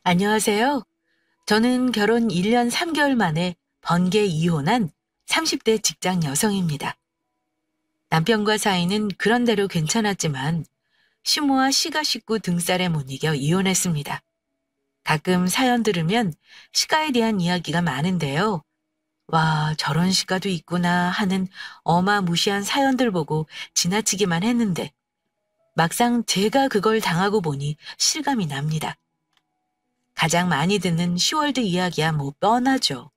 안녕하세요. 저는 결혼 1년 3개월 만에 번개 이혼한 30대 직장 여성입니다. 남편과 사이는 그런대로 괜찮았지만 시모와 시가 식구 등살에 못 이겨 이혼했습니다. 가끔 사연 들으면 시가에 대한 이야기가 많은데요. 와, 저런 시가도 있구나 하는 어마무시한 사연들 보고 지나치기만 했는데 막상 제가 그걸 당하고 보니 실감이 납니다. 가장 많이 듣는 시월드 이야기야 뭐 뻔하죠.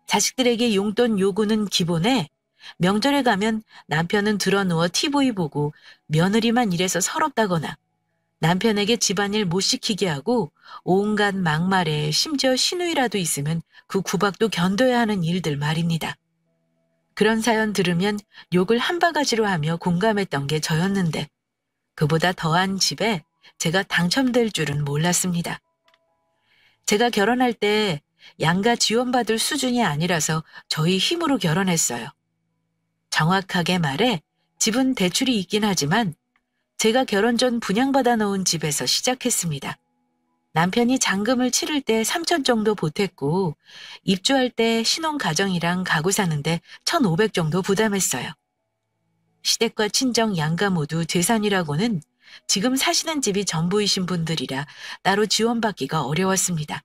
자식들에게 용돈 요구는 기본에 명절에 가면 남편은 드러누워 TV 보고 며느리만 일해서 서럽다거나 남편에게 집안일 못 시키게 하고 온갖 막말에 심지어 시누이라도 있으면 그 구박도 견뎌야 하는 일들 말입니다. 그런 사연 들으면 욕을 한 바가지로 하며 공감했던 게 저였는데 그보다 더한 집에 제가 당첨될 줄은 몰랐습니다. 제가 결혼할 때 양가 지원받을 수준이 아니라서 저희 힘으로 결혼했어요. 정확하게 말해 집은 대출이 있긴 하지만 제가 결혼 전 분양받아 놓은 집에서 시작했습니다. 남편이 잔금을 치를 때 3천 정도 보탰고 입주할 때 신혼가정이랑 가구 사는데 1,500 정도 부담했어요. 시댁과 친정 양가 모두 재산이라고는 지금 사시는 집이 전부이신 분들이라 따로 지원받기가 어려웠습니다.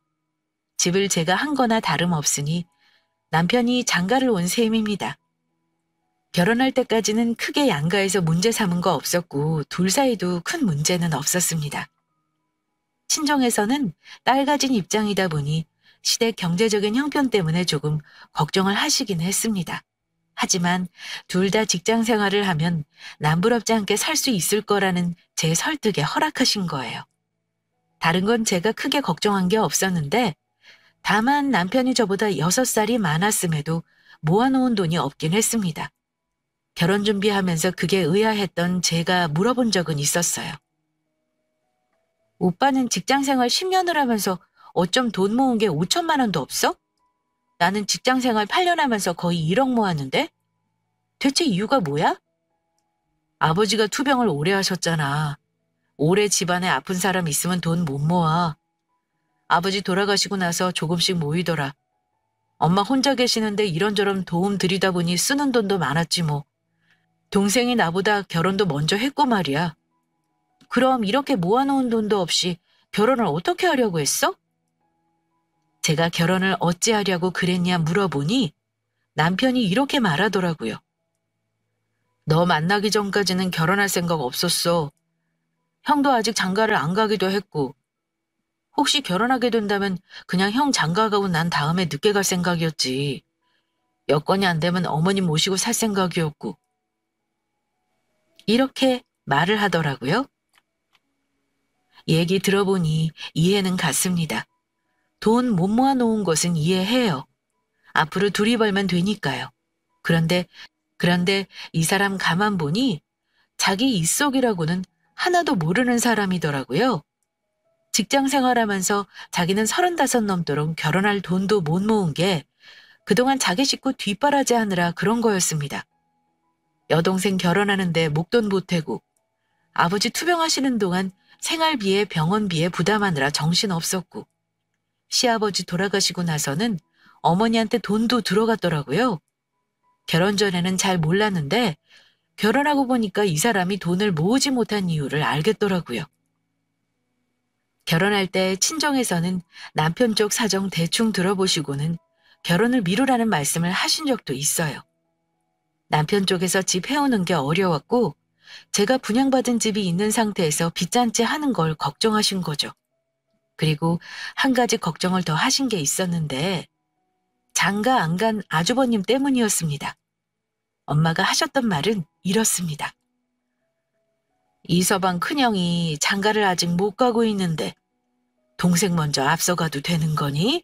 집을 제가 한 거나 다름없으니 남편이 장가를 온 셈입니다. 결혼할 때까지는 크게 양가에서 문제 삼은 거 없었고 둘 사이도 큰 문제는 없었습니다. 친정에서는 딸 가진 입장이다 보니 시댁 경제적인 형편 때문에 조금 걱정을 하시긴 했습니다. 하지만 둘 다 직장 생활을 하면 남부럽지 않게 살 수 있을 거라는 제 설득에 허락하신 거예요. 다른 건 제가 크게 걱정한 게 없었는데 다만 남편이 저보다 6살이 많았음에도 모아놓은 돈이 없긴 했습니다. 결혼 준비하면서 그게 의아했던 제가 물어본 적은 있었어요. 오빠는 직장생활 10년을 하면서 어쩜 돈 모은 게 5천만 원도 없어? 나는 직장생활 8년 하면서 거의 1억 모았는데? 대체 이유가 뭐야? 아버지가 투병을 오래 하셨잖아. 오래 집안에 아픈 사람 있으면 돈 못 모아. 아버지 돌아가시고 나서 조금씩 모이더라. 엄마 혼자 계시는데 이런저런 도움 드리다 보니 쓰는 돈도 많았지 뭐. 동생이 나보다 결혼도 먼저 했고 말이야. 그럼 이렇게 모아놓은 돈도 없이 결혼을 어떻게 하려고 했어? 제가 결혼을 어찌하려고 그랬냐 물어보니 남편이 이렇게 말하더라고요. 너 만나기 전까지는 결혼할 생각 없었어. 형도 아직 장가를 안 가기도 했고 혹시 결혼하게 된다면 그냥 형 장가 가고 난 다음에 늦게 갈 생각이었지. 여건이 안 되면 어머님 모시고 살 생각이었고. 이렇게 말을 하더라고요. 얘기 들어보니 이해는 갔습니다. 돈 못 모아놓은 것은 이해해요. 앞으로 둘이 벌면 되니까요. 그런데 이 사람 가만 보니 자기 입속이라고는 하나도 모르는 사람이더라고요. 직장 생활하면서 자기는 35 넘도록 결혼할 돈도 못 모은 게 그동안 자기 식구 뒷바라지 하느라 그런 거였습니다. 여동생 결혼하는데 목돈 보태고 아버지 투병하시는 동안 생활비에 병원비에 부담하느라 정신없었고 시아버지 돌아가시고 나서는 어머니한테 돈도 들어갔더라고요. 결혼 전에는 잘 몰랐는데 결혼하고 보니까 이 사람이 돈을 모으지 못한 이유를 알겠더라고요. 결혼할 때 친정에서는 남편 쪽 사정 대충 들어보시고는 결혼을 미루라는 말씀을 하신 적도 있어요. 남편 쪽에서 집 해오는 게 어려웠고 제가 분양받은 집이 있는 상태에서 빚잔치 하는 걸 걱정하신 거죠. 그리고 한 가지 걱정을 더 하신 게 있었는데 장가 안 간 아주버님 때문이었습니다. 엄마가 하셨던 말은 이렇습니다. 이서방 큰형이 장가를 아직 못 가고 있는데 동생 먼저 앞서가도 되는 거니?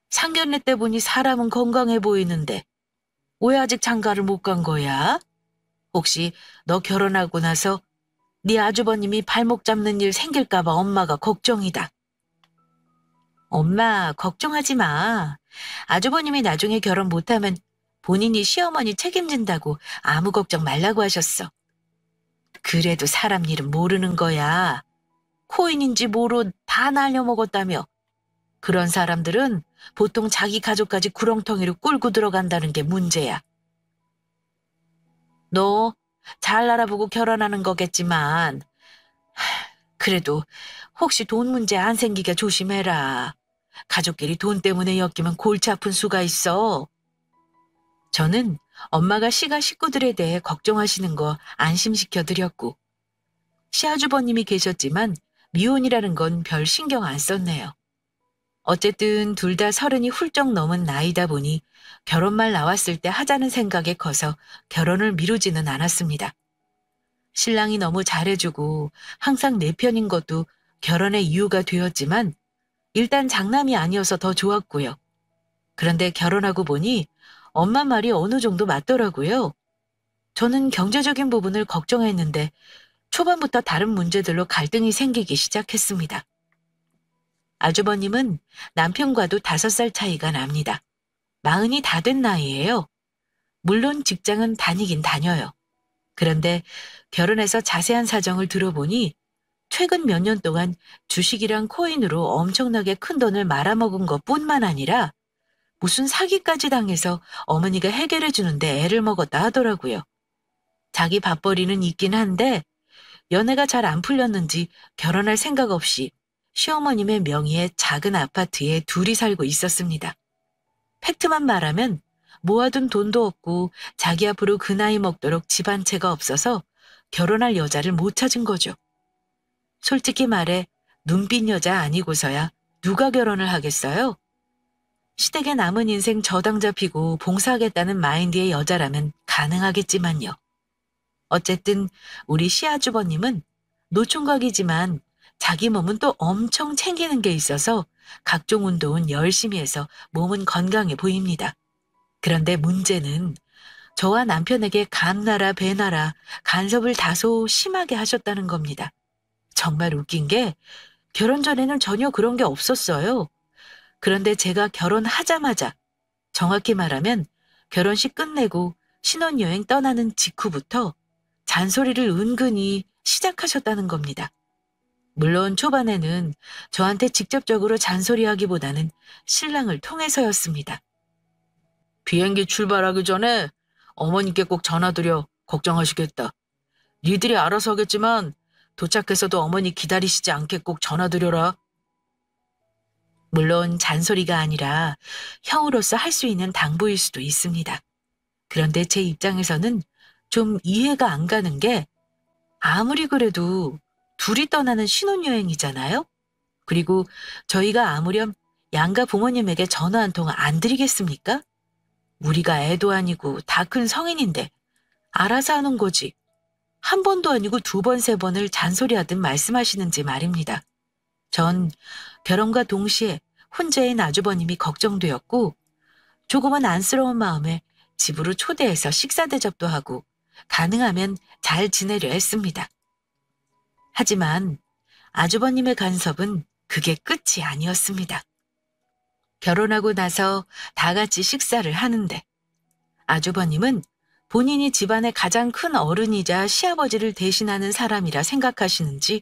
상견례 때 보니 사람은 건강해 보이는데 왜 아직 장가를 못 간 거야? 혹시 너 결혼하고 나서 네 아주버님이 발목 잡는 일 생길까 봐 엄마가 걱정이다. 엄마, 걱정하지 마. 아주버님이 나중에 결혼 못하면 본인이 시어머니 책임진다고 아무 걱정 말라고 하셨어. 그래도 사람 일은 모르는 거야. 코인인지 뭐로 다 날려먹었다며. 그런 사람들은 보통 자기 가족까지 구렁텅이로 끌고 들어간다는 게 문제야. 너 잘 알아보고 결혼하는 거겠지만 그래도 혹시 돈 문제 안 생기게 조심해라. 가족끼리 돈 때문에 엮이면 골치 아픈 수가 있어. 저는 엄마가 시가 식구들에 대해 걱정하시는 거 안심시켜 드렸고 시아주버님이 계셨지만 미혼이라는 건 별 신경 안 썼네요. 어쨌든 둘 다 30이 훌쩍 넘은 나이다 보니 결혼말 나왔을 때 하자는 생각에 커서 결혼을 미루지는 않았습니다. 신랑이 너무 잘해주고 항상 내 편인 것도 결혼의 이유가 되었지만 일단 장남이 아니어서 더 좋았고요. 그런데 결혼하고 보니 엄마 말이 어느 정도 맞더라고요. 저는 경제적인 부분을 걱정했는데 초반부터 다른 문제들로 갈등이 생기기 시작했습니다. 아주버님은 남편과도 5살 차이가 납니다. 40이 다 된 나이예요. 물론 직장은 다니긴 다녀요. 그런데 결혼해서 자세한 사정을 들어보니 최근 몇 년 동안 주식이랑 코인으로 엄청나게 큰 돈을 말아먹은 것뿐만 아니라 무슨 사기까지 당해서 어머니가 해결해 주는데 애를 먹었다 하더라고요. 자기 밥벌이는 있긴 한데 연애가 잘 안 풀렸는지 결혼할 생각 없이 시어머님의 명의의 작은 아파트에 둘이 살고 있었습니다. 팩트만 말하면 모아둔 돈도 없고 자기 앞으로 그 나이 먹도록 집안채가 없어서 결혼할 여자를 못 찾은 거죠. 솔직히 말해 눈빛 여자 아니고서야 누가 결혼을 하겠어요? 시댁에 남은 인생 저당 잡히고 봉사하겠다는 마인드의 여자라면 가능하겠지만요. 어쨌든 우리 시아주버님은 노총각이지만 자기 몸은 또 엄청 챙기는 게 있어서 각종 운동은 열심히 해서 몸은 건강해 보입니다. 그런데 문제는 저와 남편에게 감나라 배나라 간섭을 다소 심하게 하셨다는 겁니다. 정말 웃긴 게 결혼 전에는 전혀 그런 게 없었어요. 그런데 제가 결혼하자마자 정확히 말하면 결혼식 끝내고 신혼여행 떠나는 직후부터 잔소리를 은근히 시작하셨다는 겁니다. 물론 초반에는 저한테 직접적으로 잔소리하기보다는 신랑을 통해서였습니다. 비행기 출발하기 전에 어머니께 꼭 전화드려 걱정하시겠다. 니들이 알아서 하겠지만 도착해서도 어머니 기다리시지 않게 꼭 전화드려라. 물론 잔소리가 아니라 형으로서 할 수 있는 당부일 수도 있습니다. 그런데 제 입장에서는 좀 이해가 안 가는 게 아무리 그래도 둘이 떠나는 신혼여행이잖아요? 그리고 저희가 아무렴 양가 부모님에게 전화 한 통 안 드리겠습니까? 우리가 애도 아니고 다 큰 성인인데 알아서 하는 거지. 한 번도 아니고 2번, 3번을 잔소리하듯 말씀하시는지 말입니다. 전 결혼과 동시에 혼자인 아주버님이 걱정되었고 조금은 안쓰러운 마음에 집으로 초대해서 식사 대접도 하고 가능하면 잘 지내려 했습니다. 하지만 아주버님의 간섭은 그게 끝이 아니었습니다. 결혼하고 나서 다 같이 식사를 하는데 아주버님은 본인이 집안의 가장 큰 어른이자 시아버지를 대신하는 사람이라 생각하시는지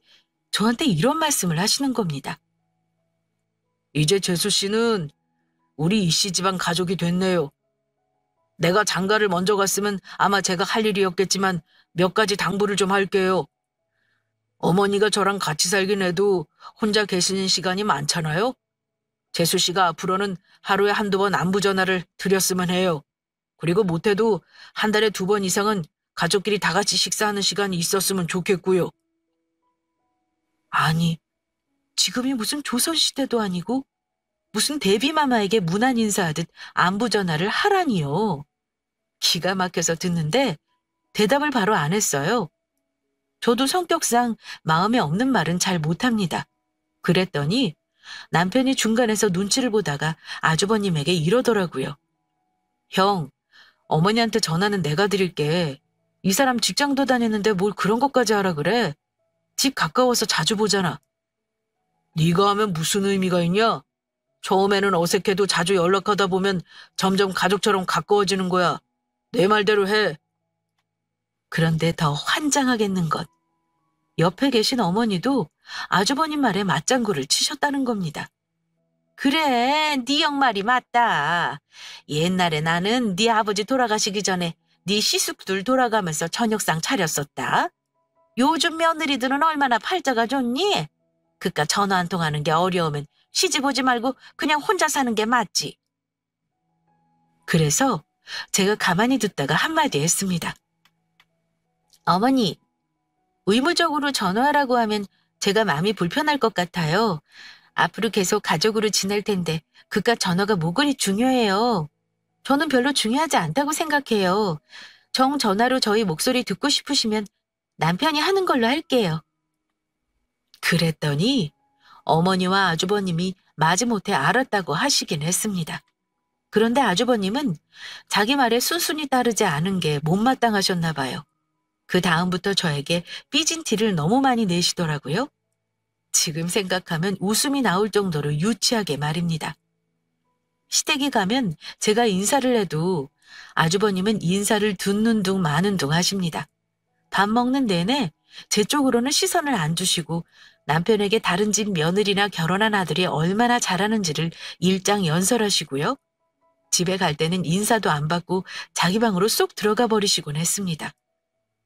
저한테 이런 말씀을 하시는 겁니다. 이제 재수 씨는 우리 이씨 집안 가족이 됐네요. 내가 장가를 먼저 갔으면 아마 제가 할 일이었겠지만 몇 가지 당부를 좀 할게요. 어머니가 저랑 같이 살긴 해도 혼자 계시는 시간이 많잖아요. 재수 씨가 앞으로는 하루에 1~2번 안부 전화를 드렸으면 해요. 그리고 못해도 한 달에 2번 이상은 가족끼리 다 같이 식사하는 시간이 있었으면 좋겠고요. 아니, 지금이 무슨 조선시대도 아니고 무슨 데뷔마마에게 문안 인사하듯 안부 전화를 하라니요. 기가 막혀서 듣는데 대답을 바로 안 했어요. 저도 성격상 마음에 없는 말은 잘 못합니다. 그랬더니 남편이 중간에서 눈치를 보다가 아주버님에게 이러더라고요. 형, 어머니한테 전화는 내가 드릴게. 이 사람 직장도 다니는데 뭘 그런 것까지 하라 그래? 집 가까워서 자주 보잖아. 네가 하면 무슨 의미가 있냐? 처음에는 어색해도 자주 연락하다 보면 점점 가족처럼 가까워지는 거야. 내 말대로 해. 그런데 더 환장하겠는 것. 옆에 계신 어머니도 아주버님 말에 맞장구를 치셨다는 겁니다. 그래, 네 역말이 맞다. 옛날에 나는 네 아버지 돌아가시기 전에 네 시숙들 돌아가면서 저녁상 차렸었다. 요즘 며느리들은 얼마나 팔자가 좋니? 그깟 전화 한 통 하는 게 어려우면 시집 오지 말고 그냥 혼자 사는 게 맞지. 그래서 제가 가만히 듣다가 한마디 했습니다. 어머니, 의무적으로 전화하라고 하면 제가 마음이 불편할 것 같아요. 앞으로 계속 가족으로 지낼 텐데 그깟 전화가 뭐 그리 중요해요. 저는 별로 중요하지 않다고 생각해요. 정 전화로 저희 목소리 듣고 싶으시면 남편이 하는 걸로 할게요. 그랬더니 어머니와 아주버님이 마지못해 알았다고 하시긴 했습니다. 그런데 아주버님은 자기 말에 순순히 따르지 않은 게 못마땅하셨나 봐요. 그 다음부터 저에게 삐진 티를 너무 많이 내시더라고요. 지금 생각하면 웃음이 나올 정도로 유치하게 말입니다. 시댁에 가면 제가 인사를 해도 아주버님은 인사를 듣는 둥 마는 둥 하십니다. 밥 먹는 내내 제 쪽으로는 시선을 안 주시고 남편에게 다른 집 며느리나 결혼한 아들이 얼마나 잘하는지를 일장연설하시고요. 집에 갈 때는 인사도 안 받고 자기 방으로 쏙 들어가 버리시곤 했습니다.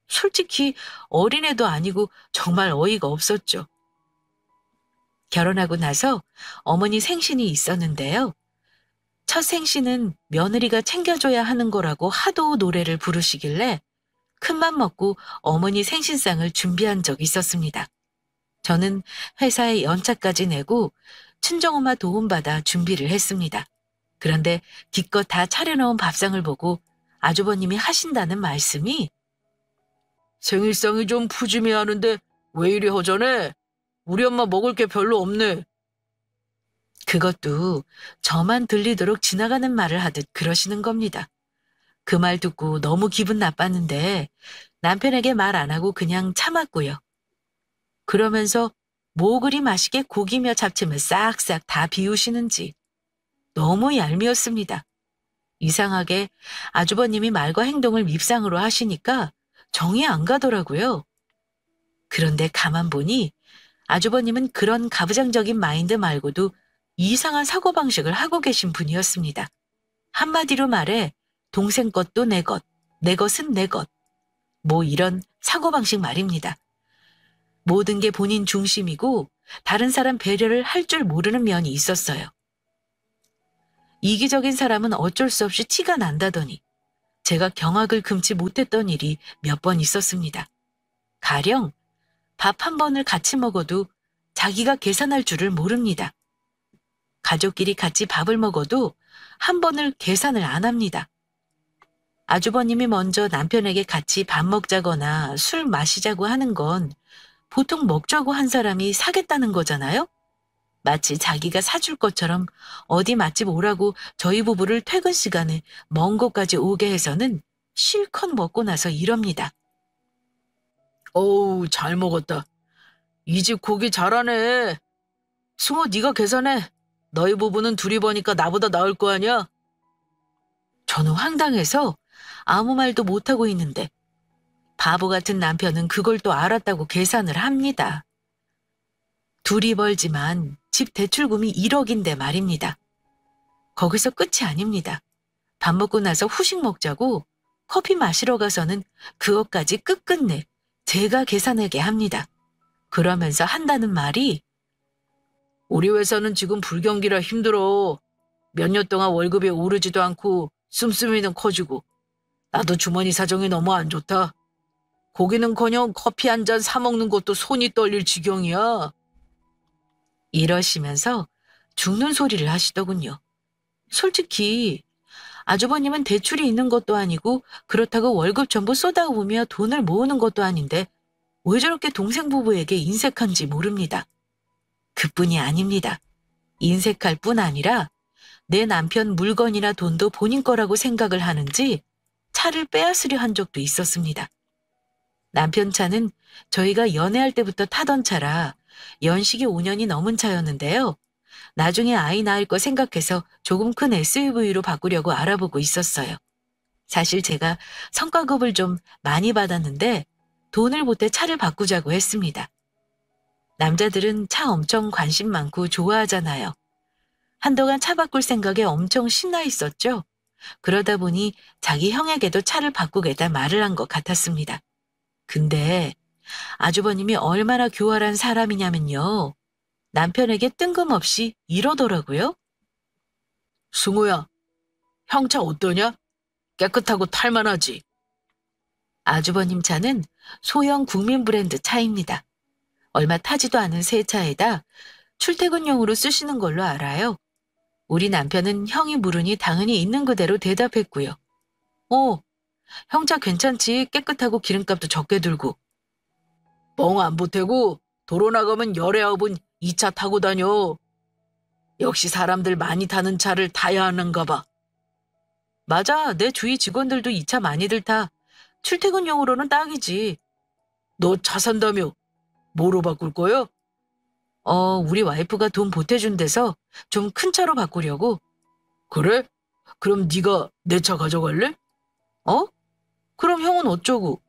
솔직히 어린애도 아니고 정말 어이가 없었죠. 결혼하고 나서 어머니 생신이 있었는데요. 첫 생신은 며느리가 챙겨줘야 하는 거라고 하도 노래를 부르시길래 큰맘 먹고 어머니 생신상을 준비한 적이 있었습니다. 저는 회사에 연차까지 내고 친정엄마 도움받아 준비를 했습니다. 그런데 기껏 다 차려놓은 밥상을 보고 아주버님이 하신다는 말씀이 생일상이 좀 푸짐해 하는데 왜 이리 허전해? 우리 엄마 먹을 게 별로 없네. 그것도 저만 들리도록 지나가는 말을 하듯 그러시는 겁니다. 그 말 듣고 너무 기분 나빴는데 남편에게 말 안 하고 그냥 참았고요. 그러면서 뭐 그리 맛있게 고기며 잡채며 싹싹 다 비우시는지 너무 얄미웠습니다. 이상하게 아주버님이 말과 행동을 밉상으로 하시니까 정이 안 가더라고요. 그런데 가만 보니 아주버님은 그런 가부장적인 마인드 말고도 이상한 사고방식을 하고 계신 분이었습니다. 한마디로 말해 동생 것도 내 것, 내 것은 내 것. 뭐 이런 사고방식 말입니다. 모든 게 본인 중심이고 다른 사람 배려를 할 줄 모르는 면이 있었어요. 이기적인 사람은 어쩔 수 없이 티가 난다더니 제가 경악을 금치 못했던 일이 몇 번 있었습니다. 가령 밥 한 번을 같이 먹어도 자기가 계산할 줄을 모릅니다. 가족끼리 같이 밥을 먹어도 한 번을 계산을 안 합니다. 아주버님이 먼저 남편에게 같이 밥 먹자거나 술 마시자고 하는 건 보통 먹자고 한 사람이 사겠다는 거잖아요? 마치 자기가 사줄 것처럼 어디 맛집 오라고 저희 부부를 퇴근 시간에 먼 곳까지 오게 해서는 실컷 먹고 나서 이럽니다. 어우, 잘 먹었다. 이 집 고기 잘하네. 승호, 네가 계산해. 너희 부부는 둘이 버니까 나보다 나을 거 아니야? 저는 황당해서 아무 말도 못하고 있는데 바보 같은 남편은 그걸 또 알았다고 계산을 합니다. 둘이 벌지만 집 대출금이 1억인데 말입니다. 거기서 끝이 아닙니다. 밥 먹고 나서 후식 먹자고 커피 마시러 가서는 그것까지 끝끝내 제가 계산하게 합니다. 그러면서 한다는 말이 우리 회사는 지금 불경기라 힘들어. 몇 년 동안 월급이 오르지도 않고 씀씀이는 커지고 나도 주머니 사정이 너무 안 좋다. 고기는커녕 커피 한 잔 사 먹는 것도 손이 떨릴 지경이야. 이러시면서 죽는 소리를 하시더군요. 솔직히 아주버님은 대출이 있는 것도 아니고 그렇다고 월급 전부 쏟아부으며 돈을 모으는 것도 아닌데 왜 저렇게 동생 부부에게 인색한지 모릅니다. 그뿐이 아닙니다. 인색할 뿐 아니라 내 남편 물건이나 돈도 본인 거라고 생각을 하는지 차를 빼앗으려 한 적도 있었습니다. 남편 차는 저희가 연애할 때부터 타던 차라 연식이 5년이 넘은 차였는데요. 나중에 아이 낳을 거 생각해서 조금 큰 SUV로 바꾸려고 알아보고 있었어요. 사실 제가 성과급을 좀 많이 받았는데 돈을 보태 차를 바꾸자고 했습니다. 남자들은 차 엄청 관심 많고 좋아하잖아요. 한동안 차 바꿀 생각에 엄청 신나 있었죠. 그러다 보니 자기 형에게도 차를 바꾸겠다 말을 한 것 같았습니다. 근데 아주버님이 얼마나 교활한 사람이냐면요. 남편에게 뜬금없이 이러더라고요. 승우야, 형 차 어떠냐? 깨끗하고 탈만하지? 아주버님 차는 소형 국민 브랜드 차입니다. 얼마 타지도 않은 새 차에다 출퇴근용으로 쓰시는 걸로 알아요. 우리 남편은 형이 물으니 당연히 있는 그대로 대답했고요. 형 차 괜찮지? 깨끗하고 기름값도 적게 들고. 뻥 안 보태고 도로 나가면 열애업은 이 차 타고 다녀. 역시 사람들 많이 타는 차를 타야 하는가 봐. 맞아, 내 주위 직원들도 이 차 많이들 타. 출퇴근용으로는 딱이지. 너 차 산다며? 뭐로 바꿀 거야? 우리 와이프가 돈 보태준 데서 좀 큰 차로 바꾸려고. 그래? 그럼 네가 내 차 가져갈래? 그럼 형은 어쩌고?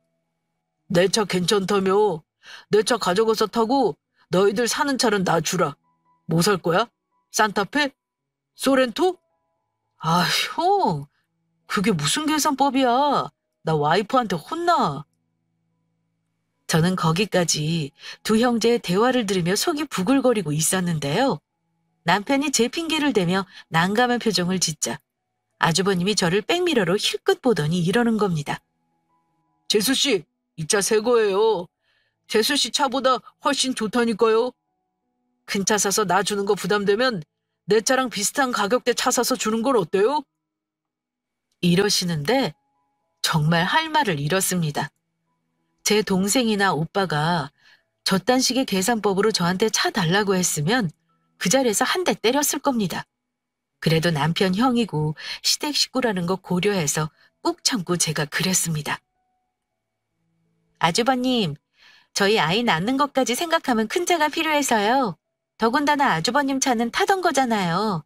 내 차 괜찮다며. 내 차 가져가서 타고 너희들 사는 차는 나 주라. 뭐 살 거야? 산타페? 소렌토? 아, 형. 그게 무슨 계산법이야. 나 와이프한테 혼나. 저는 거기까지 두 형제의 대화를 들으며 속이 부글거리고 있었는데요. 남편이 제 핑계를 대며 난감한 표정을 짓자 아주버님이 저를 백미러로 힐끗 보더니 이러는 겁니다. 재수씨, 이 차 새 거예요. 재수씨 차보다 훨씬 좋다니까요. 큰 차 사서 나 주는 거 부담되면 내 차랑 비슷한 가격대 차 사서 주는 건 어때요? 이러시는데 정말 할 말을 잃었습니다. 제 동생이나 오빠가 저딴 식의 계산법으로 저한테 차 달라고 했으면 그 자리에서 한 대 때렸을 겁니다. 그래도 남편 형이고 시댁 식구라는 거 고려해서 꾹 참고 제가 그랬습니다. 아주버님, 저희 아이 낳는 것까지 생각하면 큰 차가 필요해서요. 더군다나 아주버님 차는 타던 거잖아요.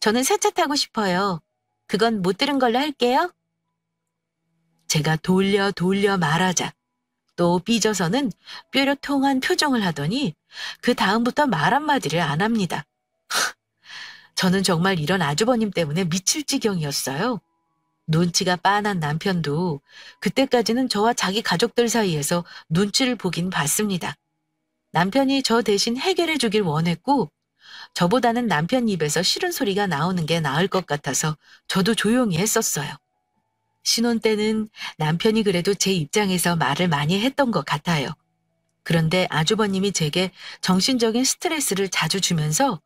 저는 새 차 타고 싶어요. 그건 못 들은 걸로 할게요. 제가 돌려 말하자 또 삐져서는 뾰로통한 표정을 하더니 그 다음부터 말 한마디를 안 합니다. 저는 정말 이런 아주버님 때문에 미칠 지경이었어요. 눈치가 빤한 남편도 그때까지는 저와 자기 가족들 사이에서 눈치를 보긴 봤습니다. 남편이 저 대신 해결해 주길 원했고 저보다는 남편 입에서 싫은 소리가 나오는 게 나을 것 같아서 저도 조용히 했었어요. 신혼 때는 남편이 그래도 제 입장에서 말을 많이 했던 것 같아요. 그런데 아주버님이 제게 정신적인 스트레스를 자주 주면서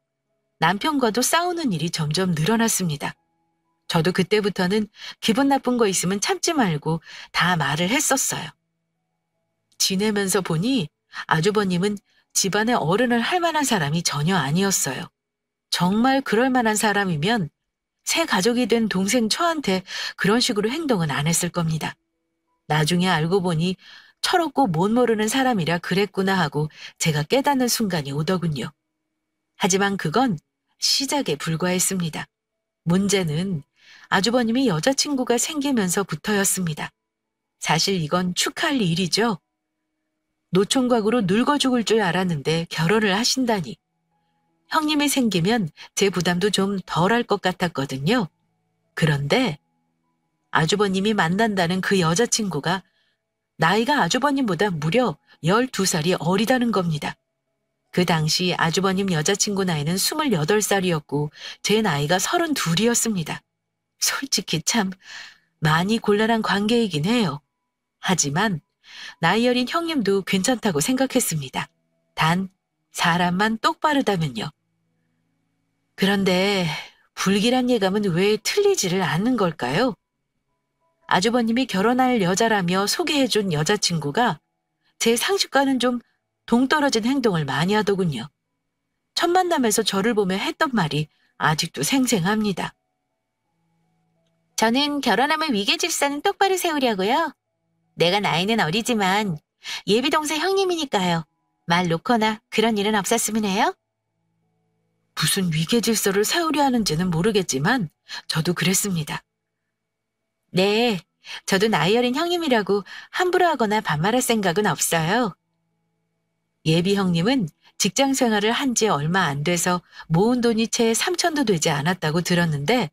남편과도 싸우는 일이 점점 늘어났습니다. 저도 그때부터는 기분 나쁜 거 있으면 참지 말고 다 말을 했었어요. 지내면서 보니 아주버님은 집안의 어른을 할 만한 사람이 전혀 아니었어요. 정말 그럴 만한 사람이면 새 가족이 된 동생 처한테 그런 식으로 행동은 안 했을 겁니다. 나중에 알고 보니 철없고 못 모르는 사람이라 그랬구나 하고 제가 깨닫는 순간이 오더군요. 하지만 그건 시작에 불과했습니다. 문제는 아주버님이 여자친구가 생기면서부터였습니다. 사실 이건 축하할 일이죠. 노총각으로 늙어 죽을 줄 알았는데 결혼을 하신다니. 형님이 생기면 제 부담도 좀 덜할 것 같았거든요. 그런데 아주버님이 만난다는 그 여자친구가 나이가 아주버님보다 무려 12살이 어리다는 겁니다. 그 당시 아주버님 여자친구 나이는 28살이었고 제 나이가 32이었습니다. 솔직히 참 많이 곤란한 관계이긴 해요. 하지만 나이 어린 형님도 괜찮다고 생각했습니다. 단 사람만 똑바르다면요. 그런데 불길한 예감은 왜 틀리지를 않는 걸까요? 아주버님이 결혼할 여자라며 소개해준 여자친구가 제 상식과는 좀 동떨어진 행동을 많이 하더군요. 첫 만남에서 저를 보며 했던 말이 아직도 생생합니다. 저는 결혼하면 위계질서는 똑바로 세우려고요. 내가 나이는 어리지만 예비 동생 형님이니까요. 말 놓거나 그런 일은 없었으면 해요. 무슨 위계질서를 세우려 하는지는 모르겠지만 저도 그랬습니다. 네, 저도 나이 어린 형님이라고 함부로 하거나 반말할 생각은 없어요. 예비 형님은 직장 생활을 한 지 얼마 안 돼서 모은 돈이 채 3천도 되지 않았다고 들었는데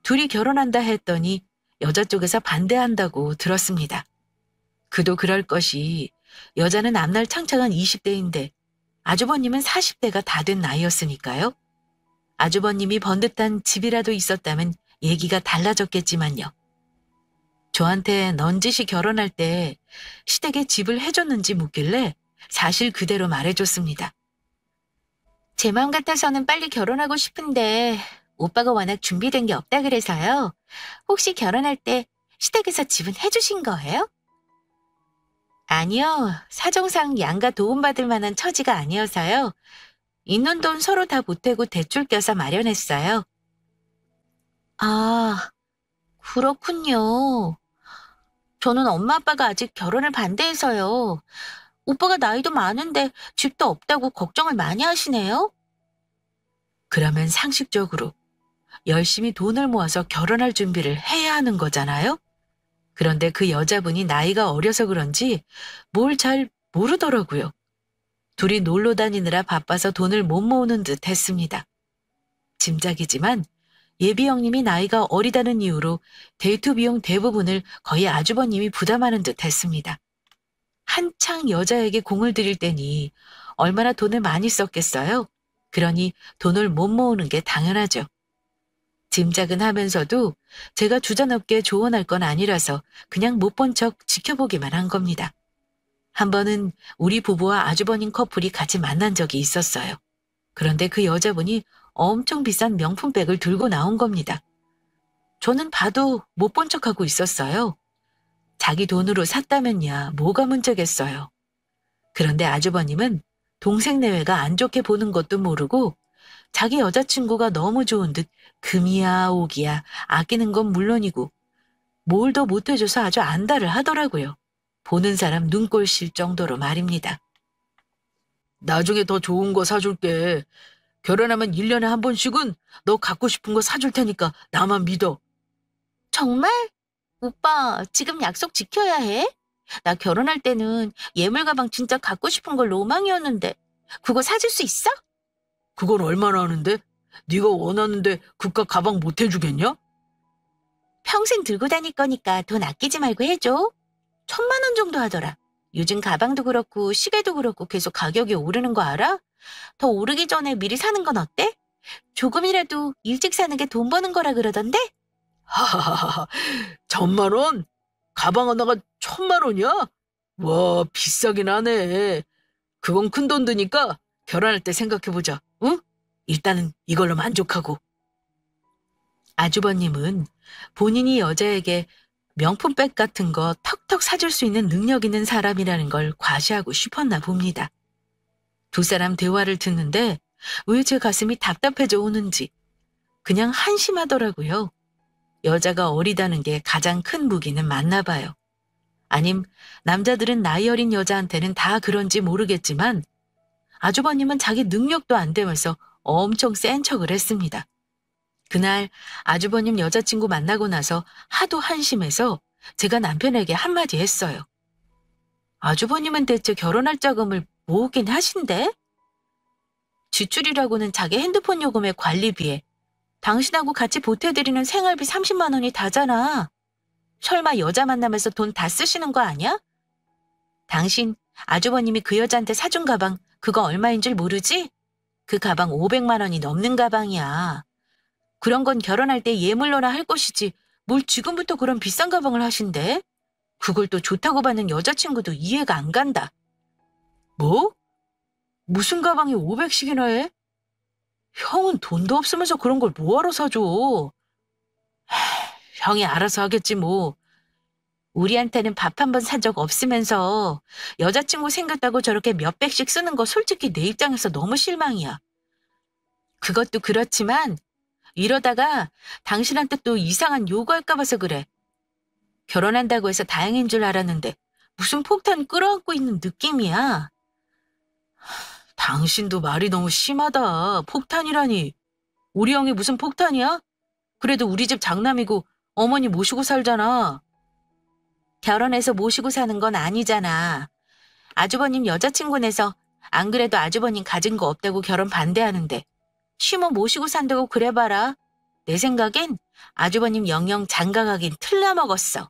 둘이 결혼한다 했더니 여자 쪽에서 반대한다고 들었습니다. 그도 그럴 것이 여자는 앞날 창창한 20대인데 아주버님은 40대가 다 된 나이였으니까요. 아주버님이 번듯한 집이라도 있었다면 얘기가 달라졌겠지만요. 저한테 넌지시 결혼할 때 시댁에 집을 해줬는지 묻길래 사실 그대로 말해줬습니다. 제 마음 같아서는 빨리 결혼하고 싶은데 오빠가 워낙 준비된 게 없다 그래서요. 혹시 결혼할 때 시댁에서 집은 해주신 거예요? 아니요. 사정상 양가 도움받을 만한 처지가 아니어서요. 있는 돈 서로 다 보태고 대출 껴서 마련했어요. 아, 그렇군요. 저는 엄마 아빠가 아직 결혼을 반대해서요. 오빠가 나이도 많은데 집도 없다고 걱정을 많이 하시네요. 그러면 상식적으로 열심히 돈을 모아서 결혼할 준비를 해야 하는 거잖아요? 그런데 그 여자분이 나이가 어려서 그런지 뭘 잘 모르더라고요. 둘이 놀러 다니느라 바빠서 돈을 못 모으는 듯 했습니다. 짐작이지만 예비 형님이 나이가 어리다는 이유로 데이트 비용 대부분을 거의 아주버님이 부담하는 듯 했습니다. 한창 여자에게 공을 들일 때니 얼마나 돈을 많이 썼겠어요? 그러니 돈을 못 모으는 게 당연하죠. 짐작은 하면서도 제가 주저넘게 조언할 건 아니라서 그냥 못 본 척 지켜보기만 한 겁니다. 한 번은 우리 부부와 아주버님 커플이 같이 만난 적이 있었어요. 그런데 그 여자분이 엄청 비싼 명품백을 들고 나온 겁니다. 저는 봐도 못 본 척하고 있었어요. 자기 돈으로 샀다면야 뭐가 문제겠어요. 그런데 아주버님은 동생 내외가 안 좋게 보는 것도 모르고 자기 여자친구가 너무 좋은 듯 금이야 옥이야 아끼는 건 물론이고 뭘 더 못해줘서 아주 안달을 하더라고요. 보는 사람 눈꼴 실 정도로 말입니다. 나중에 더 좋은 거 사줄게. 결혼하면 1년에 한 번씩은 너 갖고 싶은 거 사줄 테니까 나만 믿어. 정말? 오빠, 지금 약속 지켜야 해? 나 결혼할 때는 예물 가방 진짜 갖고 싶은 걸 로망이었는데 그거 사줄 수 있어? 그건 얼마나 하는데? 네가 원하는데 그깟 가방 못 해주겠냐? 평생 들고 다닐 거니까 돈 아끼지 말고 해줘. 1,000만 원 정도 하더라. 요즘 가방도 그렇고 시계도 그렇고 계속 가격이 오르는 거 알아? 더 오르기 전에 미리 사는 건 어때? 조금이라도 일찍 사는 게 돈 버는 거라 그러던데? 하하하하, 1,000만 원? 가방 하나가 1,000만 원이야? 와, 비싸긴 하네. 그건 큰 돈 드니까 결혼할 때 생각해보자, 응? 일단은 이걸로 만족하고. 아주버님은 본인이 여자에게 명품백 같은 거 턱턱 사줄 수 있는 능력 있는 사람이라는 걸 과시하고 싶었나 봅니다. 두 사람 대화를 듣는데 왜 제 가슴이 답답해져 오는지 그냥 한심하더라고요. 여자가 어리다는 게 가장 큰 무기는 맞나 봐요. 아님 남자들은 나이 어린 여자한테는 다 그런지 모르겠지만 아주버님은 자기 능력도 안 되면서 엄청 센 척을 했습니다. 그날 아주버님 여자친구 만나고 나서 하도 한심해서 제가 남편에게 한마디 했어요. 아주버님은 대체 결혼할 자금을 모으긴 하신대? 지출이라고는 자기 핸드폰 요금의 관리비에 당신하고 같이 보태드리는 생활비 30만 원이 다잖아. 설마 여자 만나면서 돈 다 쓰시는 거 아니야? 당신 아주버님이 그 여자한테 사준 가방 그거 얼마인 줄 모르지? 그 가방 500만 원이 넘는 가방이야. 그런 건 결혼할 때 예물로나 할 것이지 뭘 지금부터 그런 비싼 가방을 하신대? 그걸 또 좋다고 받는 여자친구도 이해가 안 간다. 뭐? 무슨 가방이 500씩이나 해? 형은 돈도 없으면서 그런 걸 뭐하러 사줘? 형이 알아서 하겠지 뭐. 우리한테는 밥 한 번 산 적 없으면서 여자친구 생겼다고 저렇게 몇백씩 쓰는 거 솔직히 내 입장에서 너무 실망이야. 그것도 그렇지만 이러다가 당신한테 또 이상한 요구할까 봐서 그래. 결혼한다고 해서 다행인 줄 알았는데 무슨 폭탄 끌어안고 있는 느낌이야. 당신도 말이 너무 심하다. 폭탄이라니. 우리 형이 무슨 폭탄이야? 그래도 우리 집 장남이고 어머니 모시고 살잖아. 결혼해서 모시고 사는 건 아니잖아. 아주버님 여자친구 내서 안 그래도 아주버님 가진 거 없다고 결혼 반대하는데 시모 모시고 산다고 그래봐라. 내 생각엔 아주버님 영영 장가가긴 틀려먹었어.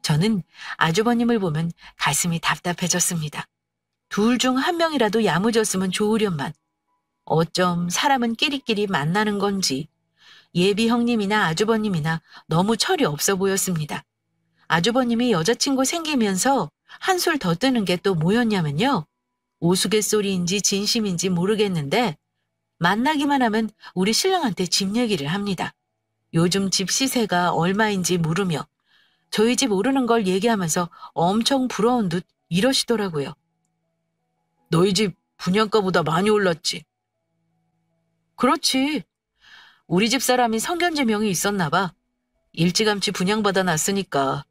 저는 아주버님을 보면 가슴이 답답해졌습니다. 둘 중 한 명이라도 야무졌으면 좋으련만 어쩜 사람은 끼리끼리 만나는 건지 예비 형님이나 아주버님이나 너무 철이 없어 보였습니다. 아주버님이 여자친구 생기면서 한술 더 뜨는 게 또 뭐였냐면요. 우스갯소리인지 진심인지 모르겠는데 만나기만 하면 우리 신랑한테 집 얘기를 합니다. 요즘 집 시세가 얼마인지 물으며 저희 집 오르는 걸 얘기하면서 엄청 부러운 듯 이러시더라고요. 너희 집 분양가보다 많이 올랐지? 그렇지. 우리 집 사람이 성견지명이 있었나 봐. 일찌감치 분양받아 놨으니까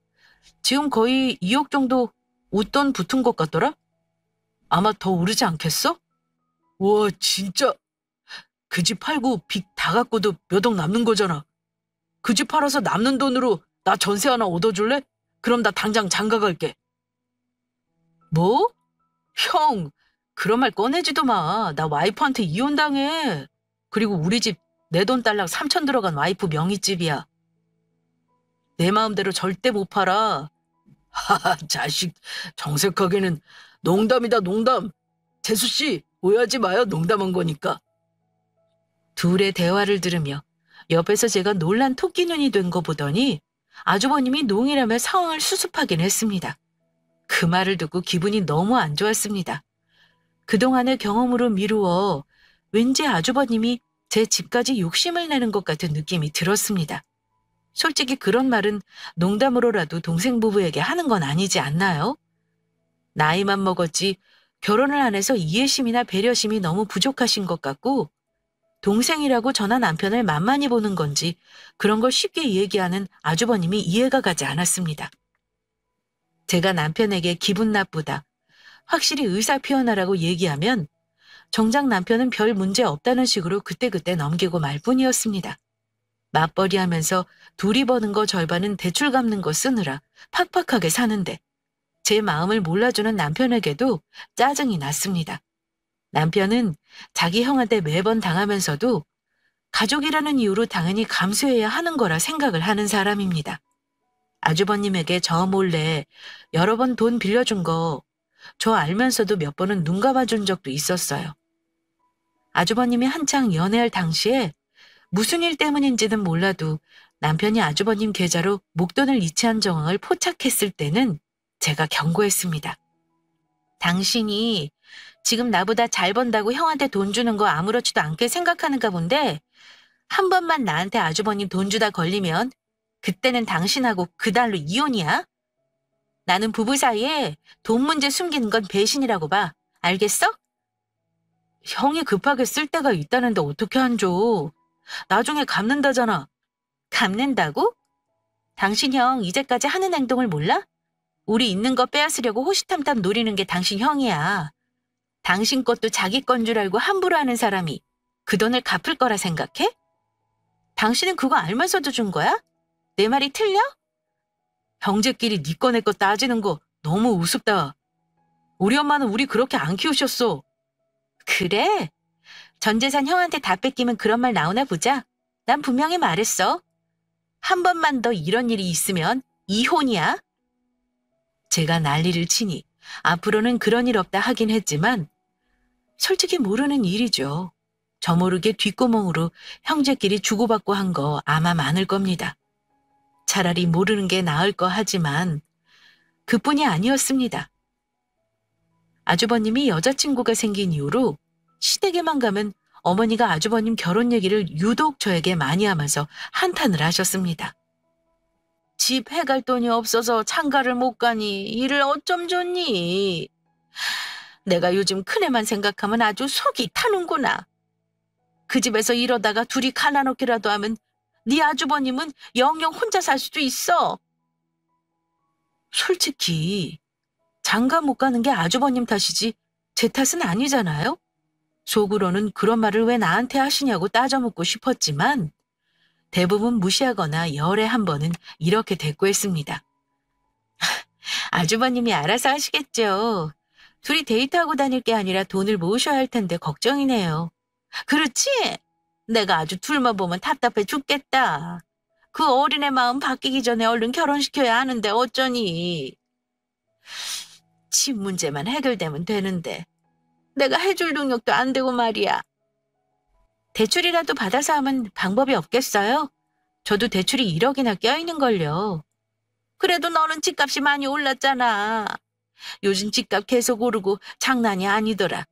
지금 거의 2억 정도 웃돈 붙은 것 같더라? 아마 더 오르지 않겠어? 와, 진짜. 그 집 팔고 빚 다 갚고도 몇 억 남는 거잖아. 그 집 팔아서 남는 돈으로 나 전세 하나 얻어줄래? 그럼 나 당장 장가 갈게. 뭐? 형, 그런 말 꺼내지도 마. 나 와이프한테 이혼당해. 그리고 우리 집 내 돈 딸락 3천 들어간 와이프 명의집이야. 내 마음대로 절대 못 팔아. 하하, 자식, 정색하게는 농담이다, 농담. 재수씨, 오해하지 마요, 농담한 거니까. 둘의 대화를 들으며 옆에서 제가 놀란 토끼 눈이 된 거 보더니 아주버님이 농이라며 상황을 수습하긴 했습니다. 그 말을 듣고 기분이 너무 안 좋았습니다. 그동안의 경험으로 미루어 왠지 아주버님이 제 집까지 욕심을 내는 것 같은 느낌이 들었습니다. 솔직히 그런 말은 농담으로라도 동생 부부에게 하는 건 아니지 않나요? 나이만 먹었지 결혼을 안 해서 이해심이나 배려심이 너무 부족하신 것 같고 동생이라고 전화 남편을 만만히 보는 건지 그런 걸 쉽게 얘기하는 아주버님이 이해가 가지 않았습니다. 제가 남편에게 기분 나쁘다, 확실히 의사 표현하라고 얘기하면 정작 남편은 별 문제 없다는 식으로 그때그때 넘기고 말 뿐이었습니다. 맞벌이 하면서 둘이 버는 거 절반은 대출 갚는 거 쓰느라 팍팍하게 사는데 제 마음을 몰라주는 남편에게도 짜증이 났습니다. 남편은 자기 형한테 매번 당하면서도 가족이라는 이유로 당연히 감수해야 하는 거라 생각을 하는 사람입니다. 아주버님에게 저 몰래 여러 번 돈 빌려준 거 저 알면서도 몇 번은 눈 감아준 적도 있었어요. 아주버님이 한창 연애할 당시에 무슨 일 때문인지는 몰라도 남편이 아주버님 계좌로 목돈을 이체한 정황을 포착했을 때는 제가 경고했습니다. 당신이 지금 나보다 잘 번다고 형한테 돈 주는 거 아무렇지도 않게 생각하는가 본데 한 번만 나한테 아주버님 돈 주다 걸리면 그때는 당신하고 그달로 이혼이야. 나는 부부 사이에 돈 문제 숨기는 건 배신이라고 봐. 알겠어? 형이 급하게 쓸 때가 있다는데 어떻게 안 줘? 나중에 갚는다잖아. 갚는다고? 당신 형 이제까지 하는 행동을 몰라? 우리 있는 거 빼앗으려고 호시탐탐 노리는 게 당신 형이야. 당신 것도 자기 건 줄 알고 함부로 하는 사람이 그 돈을 갚을 거라 생각해? 당신은 그거 알면서도 준 거야? 내 말이 틀려? 형제끼리 네 거 내 거 따지는 거 너무 우습다. 우리 엄마는 우리 그렇게 안 키우셨어. 그래? 전 재산 형한테 다 뺏기면 그런 말 나오나 보자. 난 분명히 말했어. 한 번만 더 이런 일이 있으면 이혼이야. 제가 난리를 치니 앞으로는 그런 일 없다 하긴 했지만 솔직히 모르는 일이죠. 저 모르게 뒷구멍으로 형제끼리 주고받고 한 거 아마 많을 겁니다. 차라리 모르는 게 나을 거 하지만 그뿐이 아니었습니다. 아주버님이 여자친구가 생긴 이후로 시댁에만 가면 어머니가 아주버님 결혼 얘기를 유독 저에게 많이 하면서 한탄을 하셨습니다. 집 해갈 돈이 없어서 장가를 못 가니 일을 어쩜 좋니? 내가 요즘 큰애만 생각하면 아주 속이 타는구나. 그 집에서 이러다가 둘이 갈라놓기라도 하면 네 아주버님은 영영 혼자 살 수도 있어. 솔직히 장가 못 가는 게 아주버님 탓이지 제 탓은 아니잖아요. 속으로는 그런 말을 왜 나한테 하시냐고 따져묻고 싶었지만 대부분 무시하거나 열에 한 번은 이렇게 대꾸했습니다. 아주버님이 알아서 하시겠죠. 둘이 데이트하고 다닐 게 아니라 돈을 모으셔야 할 텐데 걱정이네요. 그렇지? 내가 아주 둘만 보면 답답해 죽겠다. 그 어린애 마음 바뀌기 전에 얼른 결혼시켜야 하는데 어쩌니. 집 문제만 해결되면 되는데 내가 해줄 능력도 안 되고 말이야. 대출이라도 받아서 하면 방법이 없겠어요? 저도 대출이 1억이나 껴있는걸요. 그래도 너는 집값이 많이 올랐잖아. 요즘 집값 계속 오르고 장난이 아니더라.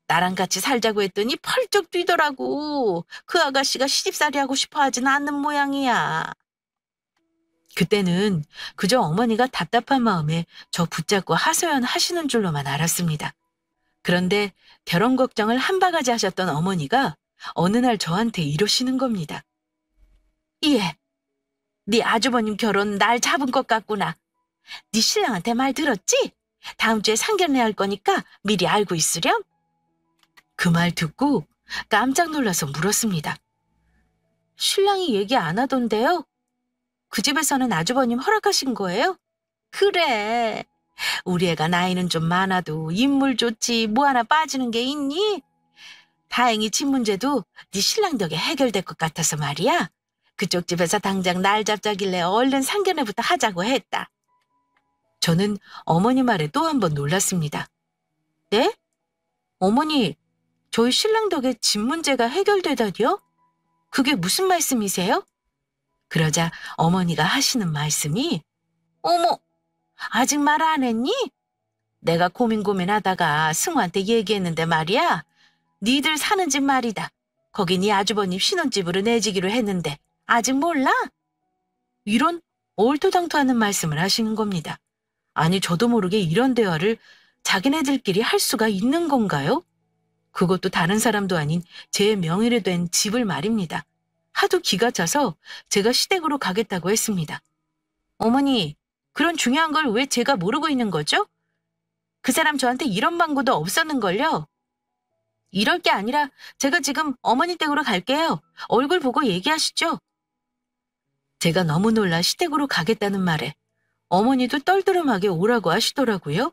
나랑 같이 살자고 했더니 펄쩍 뛰더라고. 그 아가씨가 시집살이 하고 싶어 하진 않는 모양이야. 그때는 그저 어머니가 답답한 마음에 저 붙잡고 하소연하시는 줄로만 알았습니다. 그런데 결혼 걱정을 한 바가지 하셨던 어머니가 어느 날 저한테 이러시는 겁니다. 예, 네 아주버님 결혼 날 잡은 것 같구나. 네 신랑한테 말 들었지? 다음 주에 상견례 할 거니까 미리 알고 있으렴? 그 말 듣고 깜짝 놀라서 물었습니다. 신랑이 얘기 안 하던데요? 그 집에서는 아주버님 허락하신 거예요? 그래. 우리 애가 나이는 좀 많아도 인물 좋지 뭐 하나 빠지는 게 있니? 다행히 집 문제도 네 신랑 덕에 해결될 것 같아서 말이야. 그쪽 집에서 당장 날 잡자길래 얼른 상견례부터 하자고 했다. 저는 어머니 말에 또 한 번 놀랐습니다. 네? 어머니, 저희 신랑 덕에 집 문제가 해결되다니요? 그게 무슨 말씀이세요? 그러자 어머니가 하시는 말씀이 어머, 아직 말 안 했니? 내가 고민하다가 승우한테 얘기했는데 말이야. 니들 사는 집 말이다. 거기 네 아주버님 신혼집으로 내지기로 했는데 아직 몰라? 이런 얼토당토하는 말씀을 하시는 겁니다. 아니 저도 모르게 이런 대화를 자기네들끼리 할 수가 있는 건가요? 그것도 다른 사람도 아닌 제 명의로 된 집을 말입니다. 하도 기가 차서 제가 시댁으로 가겠다고 했습니다. 어머니, 그런 중요한 걸 왜 제가 모르고 있는 거죠? 그 사람 저한테 이런 방구도 없었는걸요. 이럴 게 아니라 제가 지금 어머니 댁으로 갈게요. 얼굴 보고 얘기하시죠. 제가 너무 놀라 시댁으로 가겠다는 말에 어머니도 떨떠름하게 오라고 하시더라고요.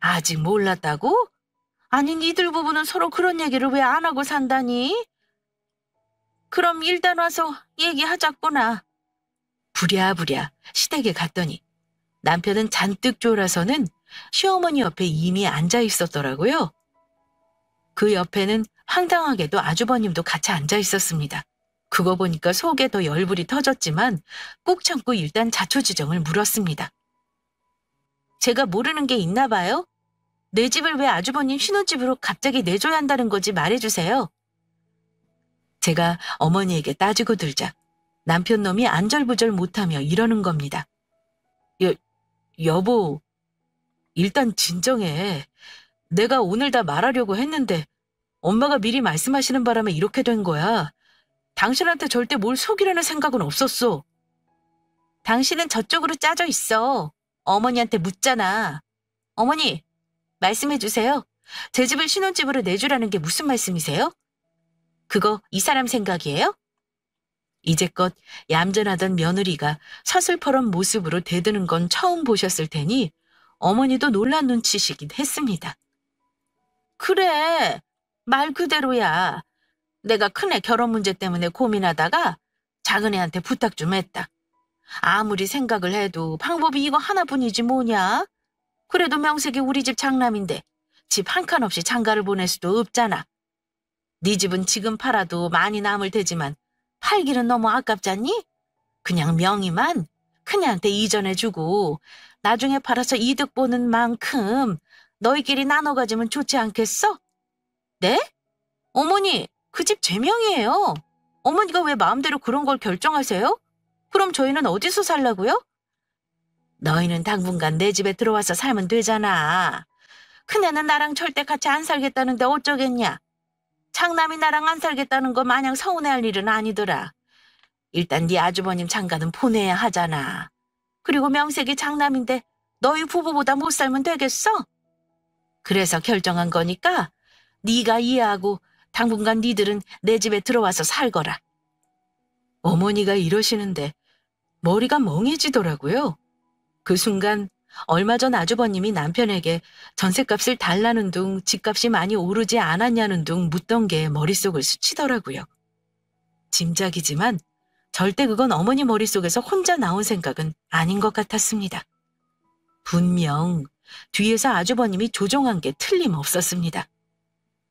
아직 몰랐다고? 아니 니들 부부는 서로 그런 얘기를 왜 안 하고 산다니? 그럼 일단 와서 얘기하자꾸나. 부랴부랴 시댁에 갔더니 남편은 잔뜩 졸아서는 시어머니 옆에 이미 앉아 있었더라고요. 그 옆에는 황당하게도 아주버님도 같이 앉아 있었습니다. 그거 보니까 속에 더 열불이 터졌지만 꾹 참고 일단 자초지정을 물었습니다. 제가 모르는 게 있나 봐요? 내 집을 왜 아주버님 신혼집으로 갑자기 내줘야 한다는 거지 말해주세요. 제가 어머니에게 따지고 들자 남편 놈이 안절부절 못하며 이러는 겁니다. 여보, 일단 진정해. 내가 오늘 다 말하려고 했는데 엄마가 미리 말씀하시는 바람에 이렇게 된 거야. 당신한테 절대 뭘 속이려는 생각은 없었어. 당신은 저쪽으로 짜져 있어. 어머니한테 묻잖아. 어머니, 말씀해 주세요. 제 집을 신혼집으로 내주라는 게 무슨 말씀이세요? 그거 이 사람 생각이에요? 이제껏 얌전하던 며느리가 서슬퍼런 모습으로 대드는 건 처음 보셨을 테니 어머니도 놀란 눈치시긴 했습니다. 그래, 말 그대로야. 내가 큰애 결혼 문제 때문에 고민하다가 작은애한테 부탁 좀 했다. 아무리 생각을 해도 방법이 이거 하나뿐이지 뭐냐? 그래도 명색이 우리 집 장남인데 집 한 칸 없이 장가를 보낼 수도 없잖아. 네 집은 지금 팔아도 많이 남을 테지만 팔기는 너무 아깝잖니? 그냥 명의만 큰애한테 이전해주고 나중에 팔아서 이득 보는 만큼 너희끼리 나눠 가지면 좋지 않겠어? 네? 어머니, 그 집 제 명이에요. 어머니가 왜 마음대로 그런 걸 결정하세요? 그럼 저희는 어디서 살라고요? 너희는 당분간 내 집에 들어와서 살면 되잖아. 큰애는 나랑 절대 같이 안 살겠다는데 어쩌겠냐? 장남이 나랑 안 살겠다는 거 마냥 서운해할 일은 아니더라. 일단 네 아주버님 장가는 보내야 하잖아. 그리고 명색이 장남인데 너희 부부보다 못 살면 되겠어? 그래서 결정한 거니까 네가 이해하고 당분간 니들은 내 집에 들어와서 살거라. 어머니가 이러시는데 머리가 멍해지더라고요. 그 순간 얼마 전 아주버님이 남편에게 전셋값을 달라는 둥 집값이 많이 오르지 않았냐는 둥 묻던 게 머릿속을 스치더라고요. 짐작이지만 절대 그건 어머니 머릿속에서 혼자 나온 생각은 아닌 것 같았습니다. 분명 뒤에서 아주버님이 조종한 게 틀림없었습니다.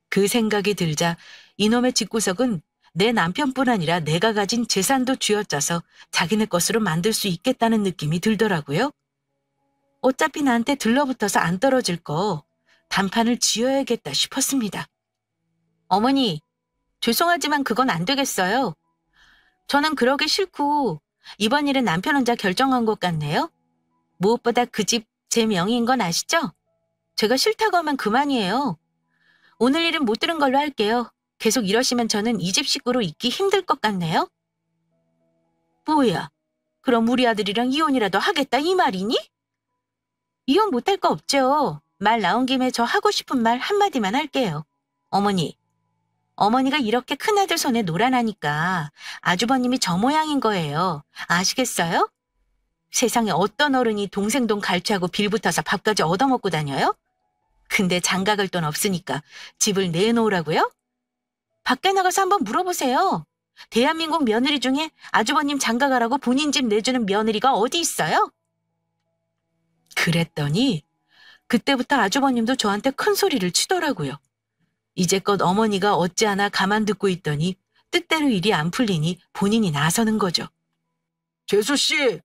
그 생각이 들자 이놈의 집구석은 내 남편뿐 아니라 내가 가진 재산도 쥐어짜서 자기네 것으로 만들 수 있겠다는 느낌이 들더라고요. 어차피 나한테 들러붙어서 안 떨어질 거 단판을 지어야겠다 싶었습니다. 어머니, 죄송하지만 그건 안 되겠어요. 저는 그러기 싫고 이번 일은 남편 혼자 결정한 것 같네요. 무엇보다 그 집 제 명의인 건 아시죠? 제가 싫다고 하면 그만이에요. 오늘 일은 못 들은 걸로 할게요. 계속 이러시면 저는 이 집 식구로 있기 힘들 것 같네요. 뭐야? 그럼 우리 아들이랑 이혼이라도 하겠다 이 말이니? 이혼 못할 거 없죠. 말 나온 김에 저 하고 싶은 말 한마디만 할게요. 어머니가 이렇게 큰아들 손에 놀아나니까 아주버님이 저 모양인 거예요. 아시겠어요? 세상에 어떤 어른이 동생 돈 갈취하고 빌붙어서 밥까지 얻어먹고 다녀요? 근데 장가갈 돈 없으니까 집을 내놓으라고요? 밖에 나가서 한번 물어보세요. 대한민국 며느리 중에 아주버님 장가가라고 본인 집 내주는 며느리가 어디 있어요? 그랬더니 그때부터 아주버님도 저한테 큰 소리를 치더라고요. 이제껏 어머니가 어찌하나 가만 듣고 있더니 뜻대로 일이 안 풀리니 본인이 나서는 거죠. 재수씨,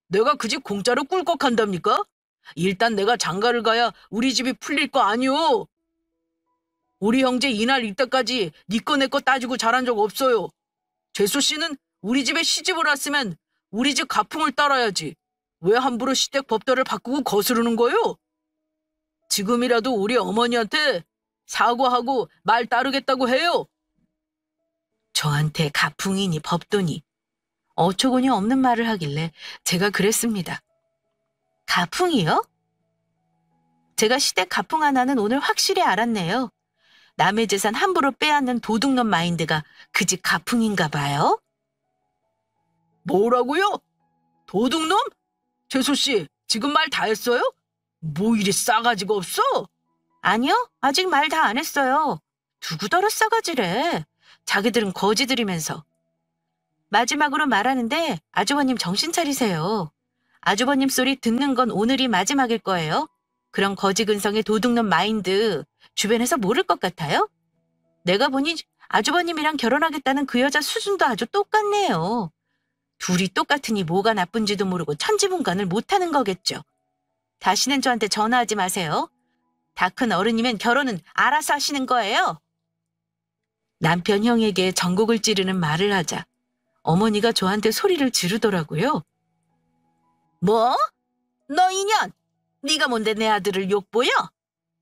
내가 그 집 공짜로 꿀꺽한답니까? 일단 내가 장가를 가야 우리 집이 풀릴 거 아니오. 우리 형제 이날 이때까지 니 거 내 거 따지고 자란 적 없어요. 재수씨는 우리 집에 시집을 왔으면 우리 집 가풍을 따라야지. 왜 함부로 시댁 법도를 바꾸고 거스르는 거요? 지금이라도 우리 어머니한테 사과하고 말 따르겠다고 해요. 저한테 가풍이니 법도니 어처구니 없는 말을 하길래 제가 그랬습니다. 가풍이요? 제가 시댁 가풍 하나는 오늘 확실히 알았네요. 남의 재산 함부로 빼앗는 도둑놈 마인드가 그 집 가풍인가 봐요. 뭐라고요? 도둑놈? 재수씨, 지금 말 다 했어요? 뭐 이리 싸가지가 없어? 아니요, 아직 말 다 안 했어요. 누구더러 싸가지래. 자기들은 거지들이면서. 마지막으로 말하는데 아주버님 정신 차리세요. 아주버님 소리 듣는 건 오늘이 마지막일 거예요. 그런 거지 근성의 도둑놈 마인드 주변에서 모를 것 같아요? 내가 보니 아주버님이랑 결혼하겠다는 그 여자 수준도 아주 똑같네요. 둘이 똑같으니 뭐가 나쁜지도 모르고 천지분간을 못하는 거겠죠. 다시는 저한테 전화하지 마세요. 다 큰 어른이면 결혼은 알아서 하시는 거예요. 남편 형에게 전곡을 찌르는 말을 하자 어머니가 저한테 소리를 지르더라고요. 뭐? 너 이년! 네가 뭔데 내 아들을 욕보여?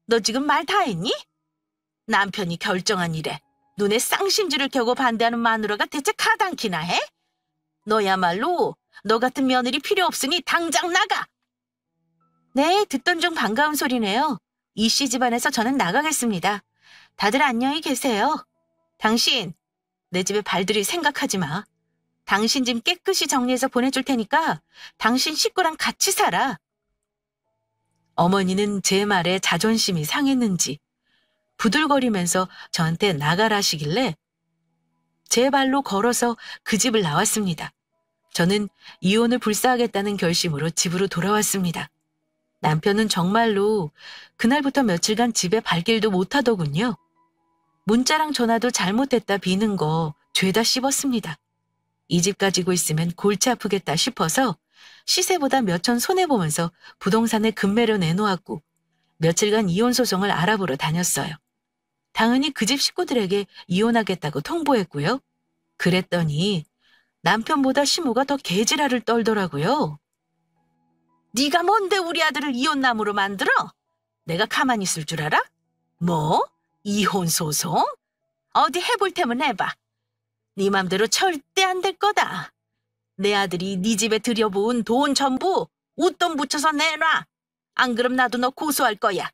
너 지금 말 다 했니? 남편이 결정한 일에 눈에 쌍심지를 켜고 반대하는 마누라가 대체 가당키나 해? 너야말로 너 같은 며느리 필요 없으니 당장 나가! 네, 듣던 중 반가운 소리네요. 이씨 집안에서 저는 나가겠습니다. 다들 안녕히 계세요. 당신, 내 집에 발들이 생각하지 마. 당신 집 깨끗이 정리해서 보내줄 테니까 당신 식구랑 같이 살아. 어머니는 제 말에 자존심이 상했는지 부들거리면서 저한테 나가라시길래 제 발로 걸어서 그 집을 나왔습니다. 저는 이혼을 불사하겠다는 결심으로 집으로 돌아왔습니다. 남편은 정말로 그날부터 며칠간 집에 발길도 못하더군요. 문자랑 전화도 잘못됐다 비는 거 죄다 씹었습니다. 이 집 가지고 있으면 골치 아프겠다 싶어서 시세보다 몇천 손해보면서 부동산에 금매로 내놓았고 며칠간 이혼 소송을 알아보러 다녔어요. 당연히 그 집 식구들에게 이혼하겠다고 통보했고요. 그랬더니 남편보다 시모가 더 개지랄을 떨더라고요. 네가 뭔데 우리 아들을 이혼남으로 만들어? 내가 가만히 있을 줄 알아? 뭐? 이혼 소송? 어디 해볼 테면 해봐. 네 맘대로 절대 안 될 거다. 내 아들이 네 집에 들여부은 돈 전부 웃돈 붙여서 내놔. 안 그럼 나도 너 고소할 거야.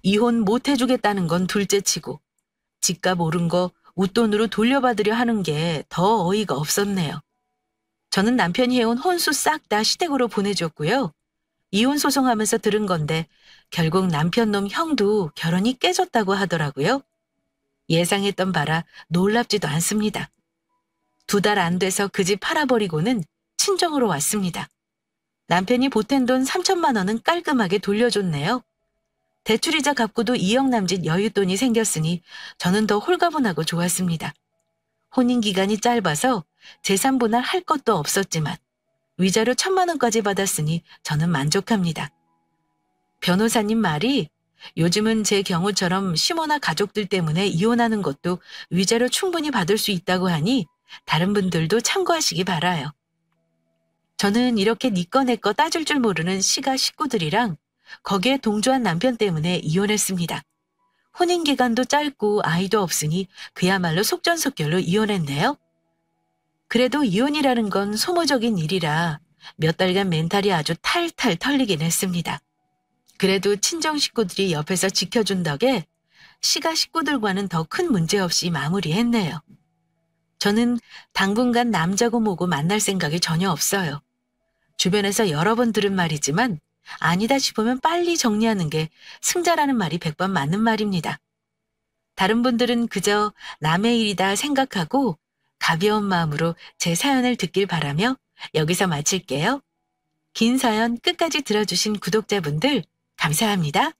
이혼 못 해주겠다는 건 둘째치고 집값 오른 거 웃돈으로 돌려받으려 하는 게 더 어이가 없었네요. 저는 남편이 해온 혼수 싹 다 시댁으로 보내줬고요. 이혼 소송하면서 들은 건데 결국 남편 놈 형도 결혼이 깨졌다고 하더라고요. 예상했던 바라 놀랍지도 않습니다. 2달 안 돼서 그 집 팔아버리고는 친정으로 왔습니다. 남편이 보탠 돈 3천만 원은 깔끔하게 돌려줬네요. 대출이자 갚고도 2억 남짓 여윳돈이 생겼으니 저는 더 홀가분하고 좋았습니다. 혼인 기간이 짧아서 재산 분할할 것도 없었지만 위자료 1천만 원까지 받았으니 저는 만족합니다. 변호사님 말이 요즘은 제 경우처럼 시모나 가족들 때문에 이혼하는 것도 위자료 충분히 받을 수 있다고 하니 다른 분들도 참고하시기 바라요. 저는 이렇게 니꺼 내꺼 따질 줄 모르는 시가 식구들이랑 거기에 동조한 남편 때문에 이혼했습니다. 혼인 기간도 짧고 아이도 없으니 그야말로 속전속결로 이혼했네요. 그래도 이혼이라는 건 소모적인 일이라 몇 달간 멘탈이 아주 탈탈 털리긴 했습니다. 그래도 친정 식구들이 옆에서 지켜준 덕에 시가 식구들과는 더 큰 문제 없이 마무리했네요. 저는 당분간 남자고 뭐고 만날 생각이 전혀 없어요. 주변에서 여러 번 들은 말이지만 아니다 싶으면 빨리 정리하는 게 승자라는 말이 100번 맞는 말입니다. 다른 분들은 그저 남의 일이다 생각하고 가벼운 마음으로 제 사연을 듣길 바라며 여기서 마칠게요. 긴 사연 끝까지 들어주신 구독자분들 감사합니다.